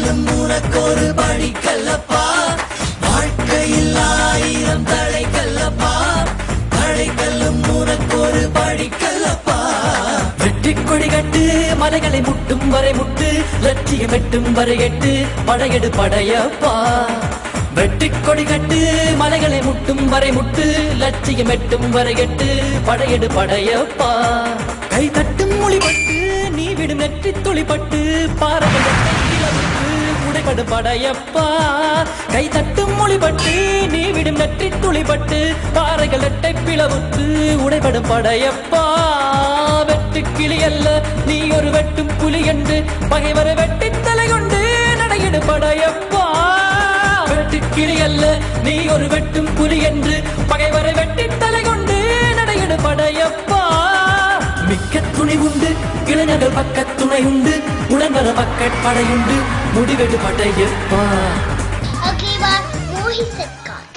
கல்லும் உனக்கொரு படிக்கல்லப்பா வாழ்க்கையில் 1000 தடைக்கல்லப்பா தடைக்கல்லும் உனக்கொரு படிக்கல்லப்பா வெற்றி கொடி கட்டு மலைகளை முட்டும் வரை முட்டு லட்சியம் எட்டும் வரை எட்டு படையெடு படையப்பா வெற்றி கொடி கட்டு மலைகளை முட்டும் வரை முட்டு லட்சியம் எட்டும் வரை எட்டு படையெடு படையப்பா கை தட்டும் மொழிபட்டு நீ விடும் நெற்றி துளிப்பட்டு பாரம்பரிய உடைபடும் படையப்பா கை தட்டும் மொழிபட்டு நீ விடும் நெற்றி துளிப்பட்டு பாறைகள் எட்டை பிளவுத்து உடைபடும் படையப்பா வெட்டு கிளி அல்ல நீ ஒரு வெட்டும் புலி என்று பகைவரை வெட்டி தலை கொண்டு நடையிடு படையப்பா வெட்டு கிளி அல்ல நீ ஒரு வெட்டும் புலி என்று பகைவரை வெட்டி தலை கொண்டு நடையிடு படையப்பா மிக்க துணை உண்டு இளைஞர்கள் பக்க துணை உண்டு உடன்வர மக்கள் படையுண்டு முடிவெடு படையப்பா Okay, bye. Mohit